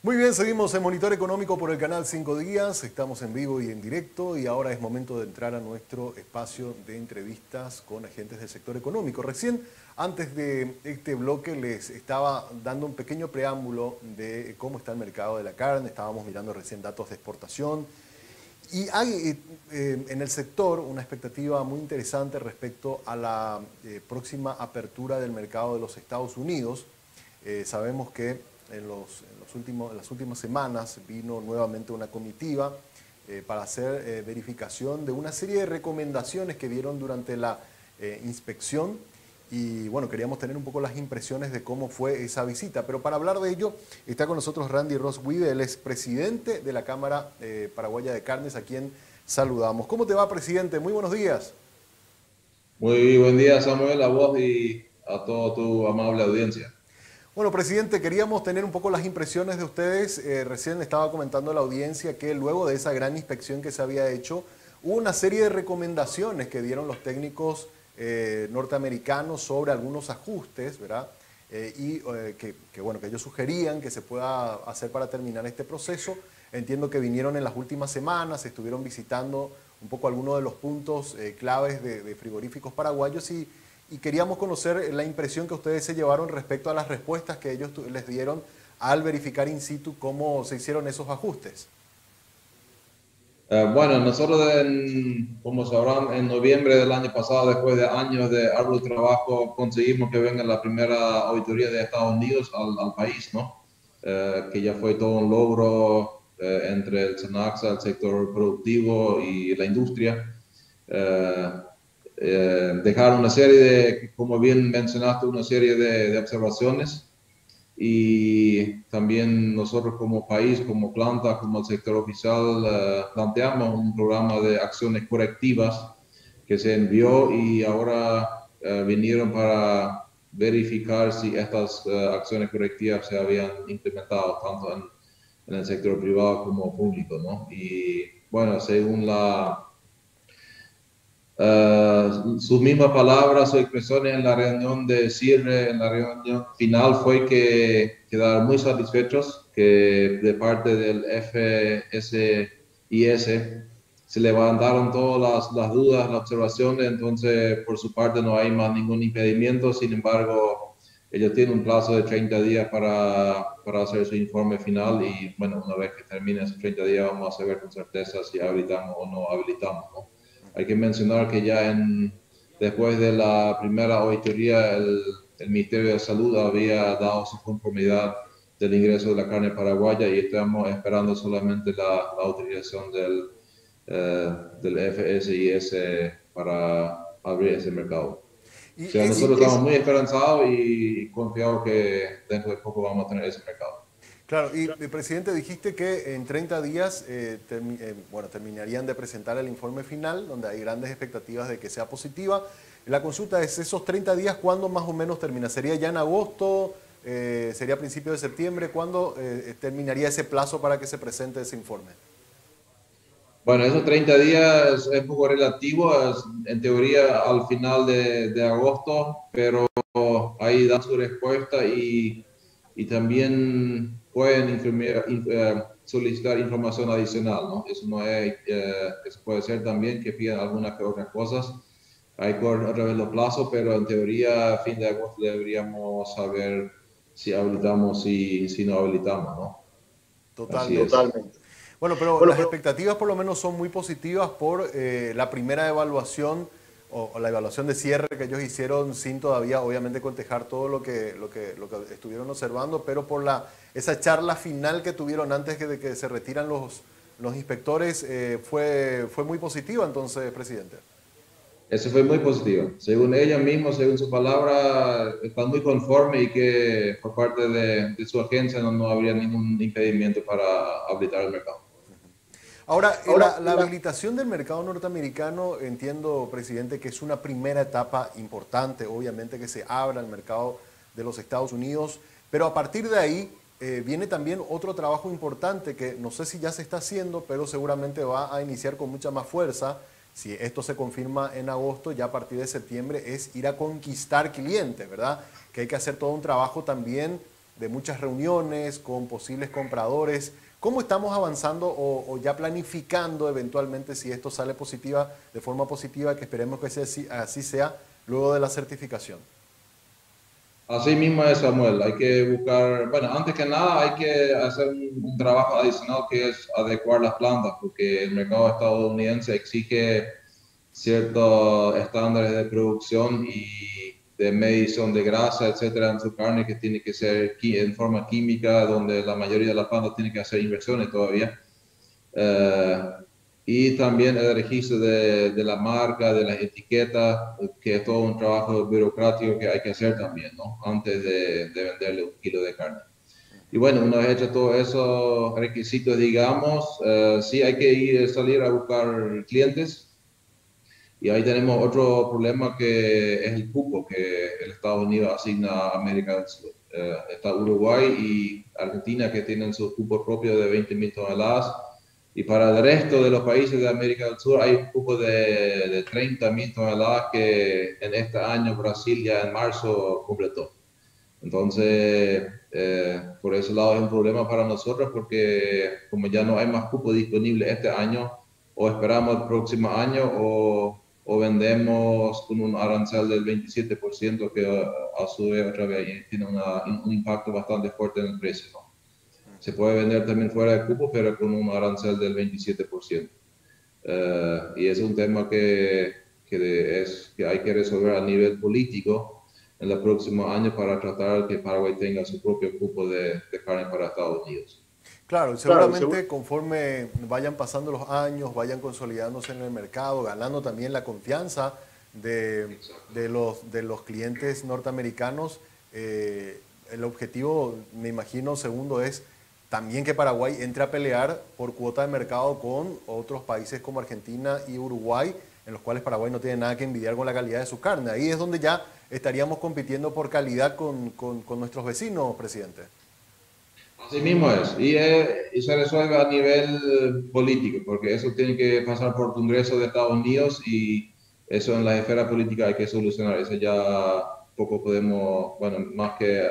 Muy bien, seguimos en Monitor Económico por el canal 5 Días. Estamos en vivo y en directo y ahora es momento de entrar a nuestro espacio de entrevistas con agentes del sector económico. Recién, antes de este bloque, les estaba dando un pequeño preámbulo de cómo está el mercado de la carne. Estábamos mirando recién datos de exportación. Y hay en el sector una expectativa muy interesante respecto a la próxima apertura del mercado de los Estados Unidos. Sabemos que en las últimas semanas vino nuevamente una comitiva para hacer verificación de una serie de recomendaciones que dieron durante la inspección. Y bueno, queríamos tener un poco las impresiones de cómo fue esa visita. Pero para hablar de ello, está con nosotros Randy Ross-Wiebe, él es presidente de la Cámara Paraguaya de Carnes, a quien saludamos. ¿Cómo te va, presidente? Muy buenos días. Muy buen día, Samuel, a vos y a toda tu amable audiencia. Bueno, presidente, queríamos tener un poco las impresiones de ustedes. Recién estaba comentando a la audiencia que luego de esa gran inspección que se había hecho, hubo una serie de recomendaciones que dieron los técnicos norteamericanos sobre algunos ajustes, ¿verdad? Bueno, que ellos sugerían que se pueda hacer para terminar este proceso. Entiendo que vinieron en las últimas semanas, estuvieron visitando un poco algunos de los puntos claves de frigoríficos paraguayos y queríamos conocer la impresión que ustedes se llevaron respecto a las respuestas que ellos les dieron al verificar in situ cómo se hicieron esos ajustes. Bueno, nosotros, como sabrán, en noviembre del año pasado, después de años de arduo trabajo, conseguimos que venga la primera auditoría de Estados Unidos al país, ¿no? Que ya fue todo un logro entre el SENACSA, el sector productivo y la industria. Eh, Dejaron una serie de, como bien mencionaste, una serie de observaciones y también nosotros como país, como planta, como el sector oficial, planteamos un programa de acciones correctivas que se envió y ahora vinieron para verificar si estas acciones correctivas se habían implementado tanto en el sector privado como público, ¿no? Y bueno, según sus mismas palabras o expresiones en la reunión de cierre, en la reunión final, fue que quedaron muy satisfechos, que de parte del FSIS se levantaron todas las dudas, las observaciones, entonces por su parte no hay más ningún impedimento. Sin embargo, ellos tienen un plazo de 30 días para hacer su informe final y bueno, una vez que termine esos 30 días vamos a saber con certeza si habilitamos o no habilitamos, ¿no? Hay que mencionar que después de la primera auditoría, el Ministerio de Salud había dado su conformidad del ingreso de la carne paraguaya y estamos esperando solamente la autorización del FSIS para abrir ese mercado. O Y sea, nosotros estamos muy esperanzados y confiados que dentro de poco vamos a tener ese mercado. claro, y presidente, dijiste que en 30 días bueno, terminarían de presentar el informe final, donde hay grandes expectativas de que sea positiva. La consulta es, ¿esos 30 días cuándo más o menos termina? ¿Sería ya en agosto? ¿Sería a principios de septiembre? ¿Cuándo terminaría ese plazo para que se presente ese informe? Bueno, esos 30 días es un poco relativo, en teoría al final de agosto, pero ahí dan su respuesta y también pueden solicitar información adicional, ¿no? Eso no es, eso puede ser también que pidan algunas que otras cosas. Hay que rever los plazos, pero en teoría a fin de agosto deberíamos saber si habilitamos y si no habilitamos, ¿no? Así Totalmente. es. Totalmente. Bueno, pero las expectativas por lo menos son muy positivas por la primera evaluación o la evaluación de cierre que ellos hicieron sin todavía, obviamente, cotejar todo lo que estuvieron observando, pero por esa charla final que tuvieron antes de que se retiran los inspectores, fue muy positiva entonces, presidente. Eso fue muy positivo. Según ella misma, según su palabra, están muy conforme y que por parte de su agencia no habría ningún impedimento para habilitar el mercado. Ahora, la habilitación del mercado norteamericano, entiendo, presidente, que es una primera etapa importante, obviamente que se abra el mercado de los Estados Unidos, pero a partir de ahí viene también otro trabajo importante que no sé si ya se está haciendo, pero seguramente va a iniciar con mucha más fuerza. Si esto se confirma en agosto, ya a partir de septiembre es ir a conquistar clientes, ¿verdad? Que hay que hacer todo un trabajo también de muchas reuniones con posibles compradores. ¿Cómo estamos avanzando o ya planificando eventualmente si esto sale positiva, de forma positiva, que esperemos que así sea luego de la certificación? Así mismo es, Samuel. Hay que buscar, bueno, antes que nada hay que hacer un trabajo adicional que es adecuar las plantas, porque el mercado estadounidense exige ciertos estándares de producción y de medición de grasa, etcétera, en su carne que tiene que ser en forma química, donde la mayoría de las plantas tienen que hacer inversiones todavía. Eh, y también el registro de la marca, de las etiquetas, que es todo un trabajo burocrático que hay que hacer también, ¿no? Antes de venderle un kilo de carne. Y bueno, una vez hecho todos esos requisitos, digamos, sí hay que salir a buscar clientes. Y ahí tenemos otro problema que es el cupo que el Estados Unidos asigna a América del Sur. Está Uruguay y Argentina que tienen su cupo propio de 20.000 toneladas. Y para el resto de los países de América del Sur hay un cupo de 30.000 toneladas que en este año Brasil ya en marzo completó. Entonces, por ese lado es un problema para nosotros porque como ya no hay más cupo disponible este año, o esperamos el próximo año o vendemos con un arancel del 27% que a su vez otra vez tiene un impacto bastante fuerte en el precio, ¿no? Se puede vender también fuera de cupo, pero con un arancel del 27%. Y es un tema que hay que resolver a nivel político en los próximos años para tratar que Paraguay tenga su propio cupo de carne para Estados Unidos. Claro, y seguramente conforme vayan pasando los años, vayan consolidándose en el mercado, ganando también la confianza de, Exacto. de los clientes norteamericanos, el objetivo, me imagino, segundo, es también que Paraguay entre a pelear por cuota de mercado con otros países como Argentina y Uruguay, en los cuales Paraguay no tiene nada que envidiar con la calidad de su carne. Ahí es donde ya estaríamos compitiendo por calidad con nuestros vecinos, presidente. Así mismo es. Y se resuelve a nivel político, porque eso tiene que pasar por Congreso de Estados Unidos y eso en la esfera política hay que solucionar. Eso ya poco podemos, bueno, más que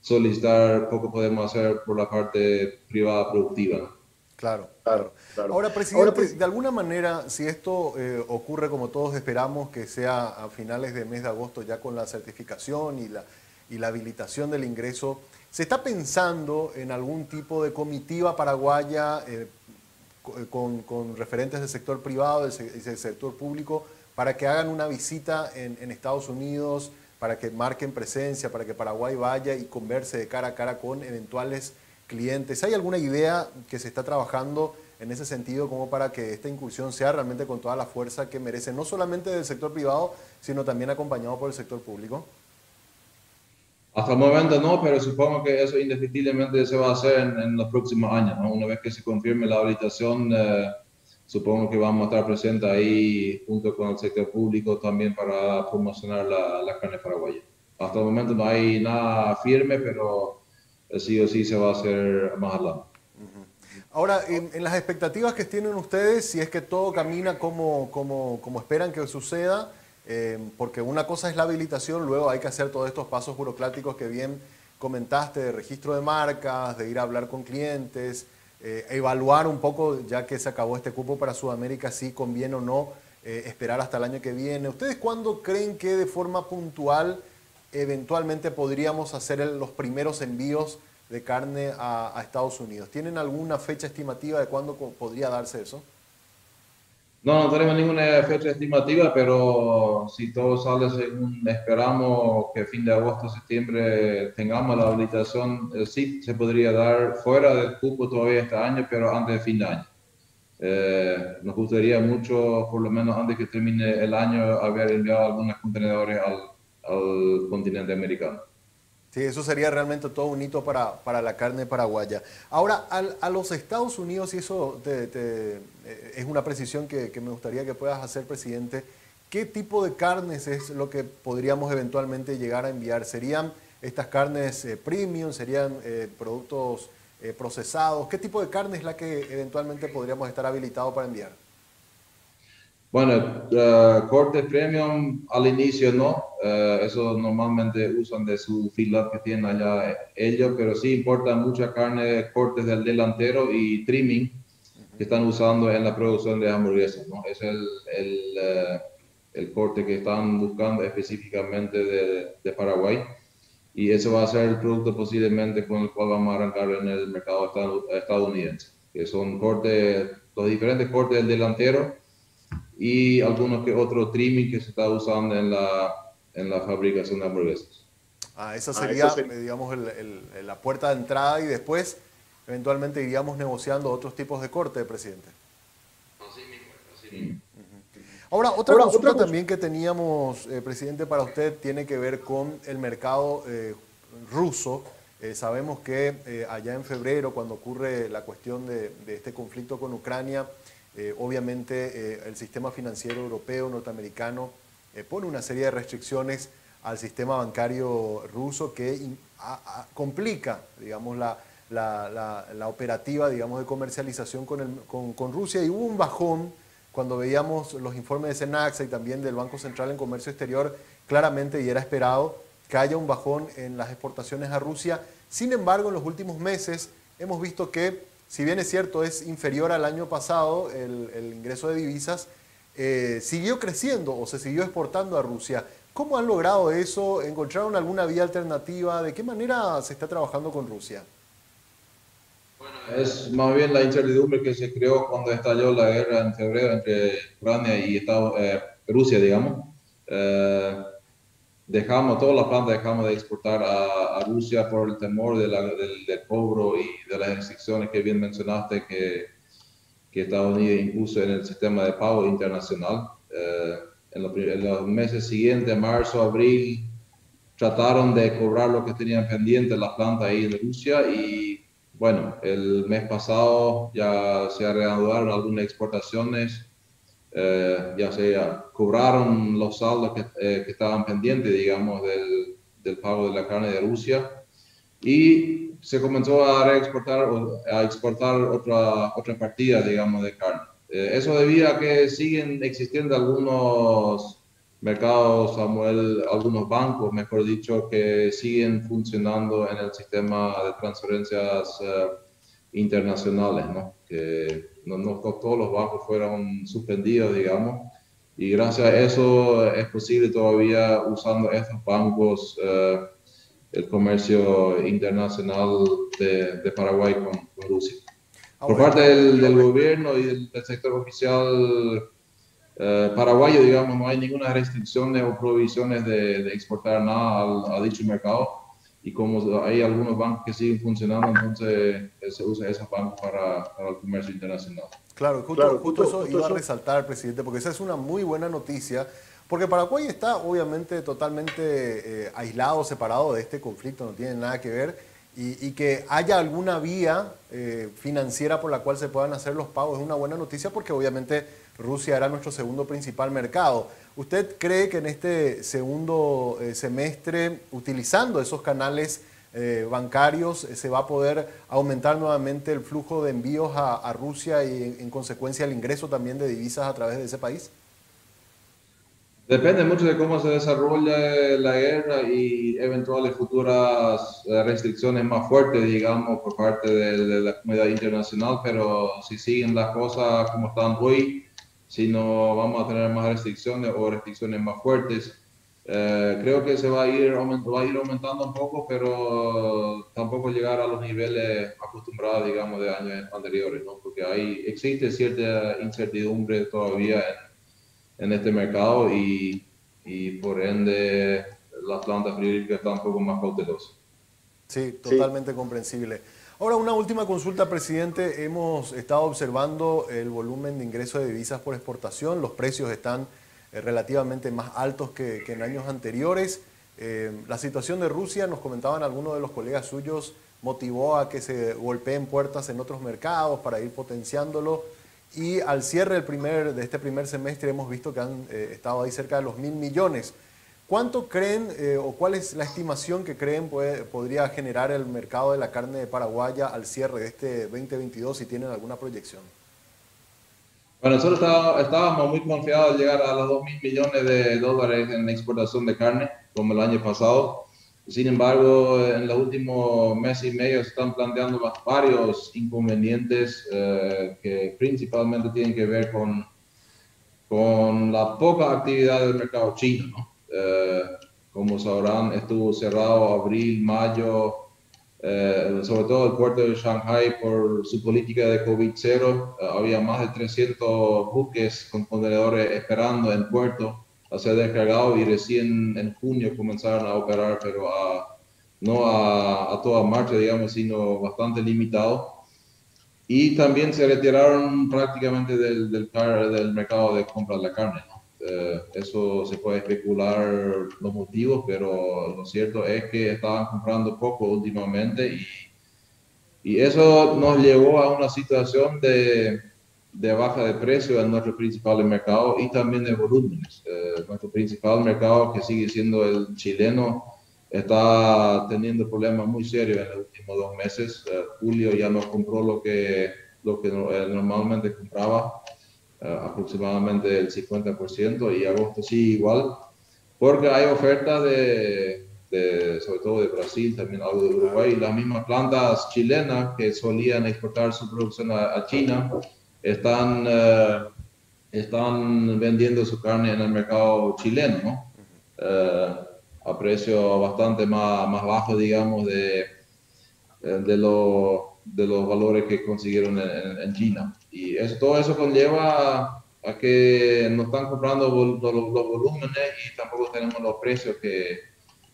solicitar, poco podemos hacer por la parte privada productiva, ¿no? Claro, claro. Ahora, presidente, de alguna manera, si esto ocurre como todos esperamos, que sea a finales del mes de agosto ya con la certificación y la habilitación del ingreso, ¿se está pensando en algún tipo de comitiva paraguaya con referentes del sector privado, del sector público, para que hagan una visita en Estados Unidos, para que marquen presencia, para que Paraguay vaya y converse de cara a cara con eventuales clientes? ¿Hay alguna idea que se está trabajando en ese sentido como para que esta incursión sea realmente con toda la fuerza que merece, no solamente del sector privado, sino también acompañado por el sector público? Hasta el momento no, pero supongo que eso indefectiblemente se va a hacer en los próximos años, ¿no? Una vez que se confirme la habilitación, supongo que vamos a estar presentes ahí junto con el sector público también para promocionar la carne paraguaya. Hasta el momento no hay nada firme, pero sí o sí se va a hacer más adelante. Ahora, en las expectativas que tienen ustedes, si es que todo camina como esperan que suceda, porque una cosa es la habilitación, luego hay que hacer todos estos pasos burocráticos que bien comentaste, de registro de marcas, de ir a hablar con clientes, evaluar un poco, ya que se acabó este cupo para Sudamérica, si conviene o no esperar hasta el año que viene. ¿Ustedes cuándo creen que de forma puntual eventualmente podríamos hacer los primeros envíos de carne a Estados Unidos? ¿Tienen alguna fecha estimativa de cuándo podría darse eso? No, no tenemos ninguna fecha estimativa, pero si todo sale según esperamos que fin de agosto, septiembre tengamos la habilitación, sí se podría dar fuera del cupo todavía este año, pero antes de fin de año. Nos gustaría mucho, por lo menos antes que termine el año, haber enviado algunos contenedores al continente americano. Sí, eso sería realmente todo un hito para la carne paraguaya. Ahora, a los Estados Unidos, y eso es una precisión que me gustaría que puedas hacer, presidente, ¿qué tipo de carnes es lo que podríamos eventualmente llegar a enviar? ¿Serían estas carnes premium? ¿Serían productos procesados? ¿Qué tipo de carne es la que eventualmente podríamos estar habilitados para enviar? Bueno, cortes premium al inicio no, eso normalmente usan de su feedlot que tienen allá ellos, pero sí importan mucha carne, cortes del delantero y trimming que están usando en la producción de hamburguesas, ¿no? Es el corte que están buscando específicamente de Paraguay y eso va a ser el producto posiblemente con el cual vamos a arrancar en el mercado estadounidense, que son cortes, los diferentes cortes del delantero y algunos que otro trimming que se está usando en la fabricación de hamburguesas. Esa sería, digamos, la puerta de entrada y después eventualmente iríamos negociando otros tipos de corte, presidente. Así mismo, así mismo. Ahora, otra consulta también que teníamos, presidente, para usted tiene que ver con el mercado ruso. Sabemos que allá en febrero, cuando ocurre la cuestión de este conflicto con Ucrania, obviamente el sistema financiero europeo, norteamericano, pone una serie de restricciones al sistema bancario ruso que complica, digamos, la operativa, digamos, de comercialización con Rusia, y hubo un bajón cuando veíamos los informes de Cenaxa y también del Banco Central en Comercio Exterior, claramente, y era esperado, que haya un bajón en las exportaciones a Rusia. Sin embargo, en los últimos meses hemos visto que, si bien es cierto, es inferior al año pasado el ingreso de divisas, siguió creciendo o se siguió exportando a Rusia. ¿Cómo han logrado eso? ¿Encontraron alguna vía alternativa? ¿De qué manera se está trabajando con Rusia? Es más bien la incertidumbre que se creó cuando estalló la guerra en febrero entre Ucrania y Rusia, digamos. Todas las plantas dejamos de exportar a Rusia por el temor del cobro y de las restricciones que bien mencionaste que Estados Unidos impuso en el sistema de pago internacional. En los meses siguientes, marzo, abril, trataron de cobrar lo que tenían pendiente las plantas ahí en Rusia y bueno, el mes pasado ya se reanudaron algunas exportaciones, ya se cobraron los saldos que estaban pendientes, digamos, del pago de la carne de Rusia y se comenzó a exportar otra partida, digamos, de carne. Eso debido a que siguen existiendo algunos mercados, Samuel, algunos bancos, mejor dicho, que siguen funcionando en el sistema de transferencias internacionales, ¿no? Que no todos los bancos fueron suspendidos, digamos, y gracias a eso es posible todavía usando estos bancos el comercio internacional de Paraguay con Rusia. Por parte del gobierno y del sector oficial paraguayo, digamos, no hay ninguna restricción o prohibiciones de exportar nada a dicho mercado. Y como hay algunos bancos que siguen funcionando, entonces se usa esos bancos para el comercio internacional. Claro, justo eso iba a resaltar, presidente, porque esa es una muy buena noticia, porque Paraguay está obviamente totalmente aislado, separado de este conflicto, no tiene nada que ver, y que haya alguna vía financiera por la cual se puedan hacer los pagos es una buena noticia, porque obviamente Rusia era nuestro segundo principal mercado. ¿Usted cree que en este segundo semestre, utilizando esos canales bancarios, se va a poder aumentar nuevamente el flujo de envíos a Rusia y en consecuencia el ingreso también de divisas a través de ese país? Depende mucho de cómo se desarrolle la guerra y eventuales futuras restricciones más fuertes, digamos, por parte de la comunidad internacional, pero si siguen las cosas como están hoy, si no vamos a tener más restricciones o restricciones más fuertes, creo que se va a ir aumentando un poco, pero tampoco llegar a los niveles acostumbrados, digamos, de años anteriores, ¿no? Porque existe cierta incertidumbre todavía en este mercado y por ende las plantas frigoríficas están un poco más cautelosas. Sí, totalmente comprensible. Ahora, una última consulta, presidente. Hemos estado observando el volumen de ingreso de divisas por exportación. Los precios están relativamente más altos que en años anteriores. La situación de Rusia, nos comentaban algunos de los colegas suyos, motivó a que se golpeen puertas en otros mercados para ir potenciándolo. Y al cierre de este primer semestre hemos visto que han estado ahí cerca de los 1.000 millones. ¿Cuánto creen o cuál es la estimación que creen podría generar el mercado de la carne paraguaya al cierre de este 2022, si tienen alguna proyección? Bueno, nosotros estábamos muy confiados de llegar a los 2.000 millones de dólares en exportación de carne, como el año pasado. Sin embargo, en los últimos meses y medio se están planteando varios inconvenientes que principalmente tienen que ver con la poca actividad del mercado chino, ¿no? Como sabrán, estuvo cerrado abril, mayo, sobre todo el puerto de Shanghai por su política de COVID-0. Había más de 300 buques con contenedores esperando en puerto a ser descargados y recién en junio comenzaron a operar, pero no a toda marcha, digamos, sino bastante limitado. Y también se retiraron prácticamente del mercado de compra de la carne, ¿no? Eso se puede especular los motivos, pero lo cierto es que estaban comprando poco últimamente y eso nos llevó a una situación de baja de precio en nuestro principal mercado y también de volúmenes. Nuestro principal mercado, que sigue siendo el chileno, está teniendo problemas muy serios en los últimos 2 meses. Julio ya no compró lo que normalmente compraba, aproximadamente el 50%, y agosto sí igual, porque hay ofertas sobre todo de Brasil, también algo de Uruguay, y las mismas plantas chilenas que solían exportar su producción a China están, están vendiendo su carne en el mercado chileno, ¿no? Eh, a precio bastante más bajo, digamos, de los valores que consiguieron en China. Y todo eso conlleva a que no están comprando los volúmenes y tampoco tenemos los precios que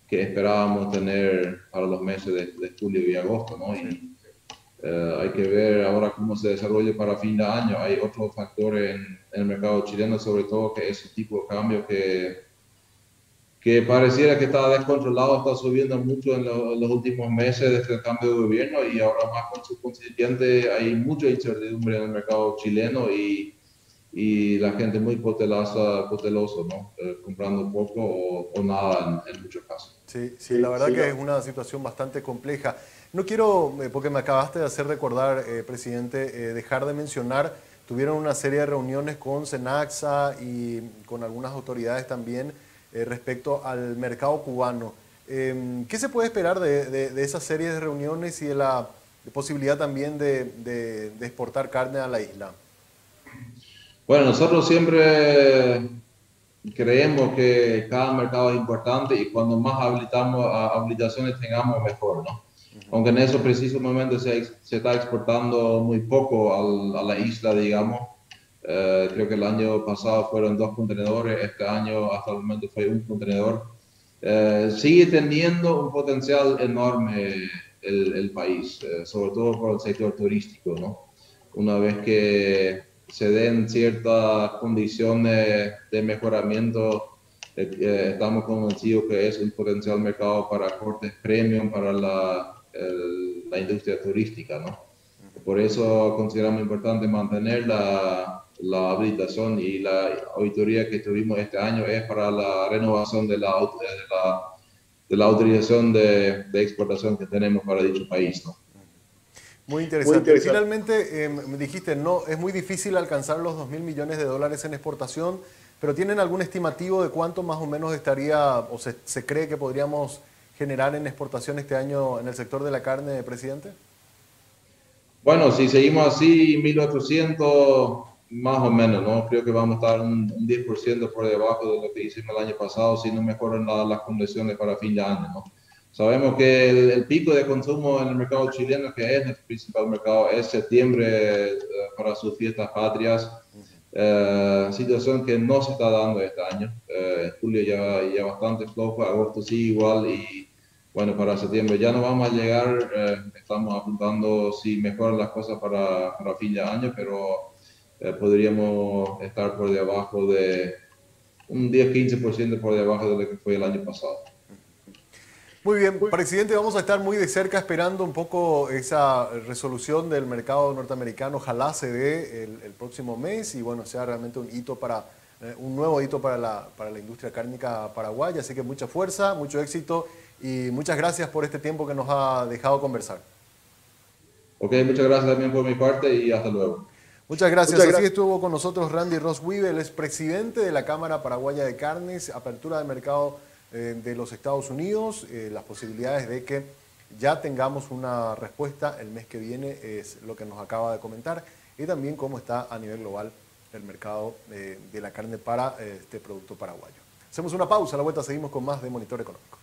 esperábamos tener para los meses de julio y agosto, ¿no? Sí. Y hay que ver ahora cómo se desarrolla para fin de año. Hay otros factores en el mercado chileno, sobre todo, que es el tipo de cambio que pareciera que está descontrolado, está subiendo mucho en los últimos meses desde el cambio de gobierno, y ahora más con su constituyente hay mucha incertidumbre en el mercado chileno y la gente muy cauteloso, ¿no? Comprando poco o nada en muchos casos. Sí, sí, la verdad que es una situación bastante compleja. No quiero, porque me acabaste de hacer recordar, presidente, dejar de mencionar, tuvieron una serie de reuniones con Cenaxa y con algunas autoridades también respecto al mercado cubano. ¿Qué se puede esperar de esa serie de reuniones y de la posibilidad también de exportar carne a la isla? Bueno, nosotros siempre creemos que cada mercado es importante y cuando más habilitaciones tengamos, mejor, ¿no? Aunque en eso preciso momento se está exportando muy poco a la isla, digamos. Creo que el año pasado fueron 2 contenedores, este año hasta el momento fue un contenedor. Sigue teniendo un potencial enorme el país, sobre todo por el sector turístico, ¿no? Una vez que se den ciertas condiciones de mejoramiento, estamos convencidos que es un potencial mercado para cortes premium para la industria turística, ¿no? Por eso consideramos importante mantener la habilitación, y la auditoría que tuvimos este año es para la renovación de la autorización de exportación que tenemos para dicho país, ¿no? Muy interesante. Y finalmente, me dijiste, no, es muy difícil alcanzar los 2.000 millones de dólares en exportación, pero ¿tienen algún estimativo de cuánto más o menos estaría o se cree que podríamos generar en exportación este año en el sector de la carne, presidente? Bueno, si seguimos así, 1.800 más o menos, ¿no? Creo que vamos a estar un 10% por debajo de lo que hicimos el año pasado si no mejoran las condiciones para fin de año, ¿no? Sabemos que el pico de consumo en el mercado chileno, que es nuestro principal mercado, es septiembre, para sus fiestas patrias, situación que no se está dando este año. Julio ya bastante flojo, agosto sí igual, y bueno, para septiembre ya no vamos a llegar. Estamos apuntando si mejoran las cosas para fin de año, pero podríamos estar por debajo de un 10-15% por debajo de lo que fue el año pasado. Muy bien, presidente, vamos a estar muy de cerca esperando un poco esa resolución del mercado norteamericano. Ojalá se dé el próximo mes y bueno, sea realmente un hito un nuevo hito para la industria cárnica paraguaya. Así que mucha fuerza, mucho éxito y muchas gracias por este tiempo que nos ha dejado conversar. Ok, muchas gracias también por mi parte y hasta luego. Muchas gracias. Así estuvo con nosotros Randy Ross-Wiebe, él es presidente de la Cámara Paraguaya de Carnes, apertura de mercado de los Estados Unidos, las posibilidades de que ya tengamos una respuesta el mes que viene es lo que nos acaba de comentar, y también cómo está a nivel global el mercado de la carne para este producto paraguayo. Hacemos una pausa, a la vuelta seguimos con más de Monitor Económico.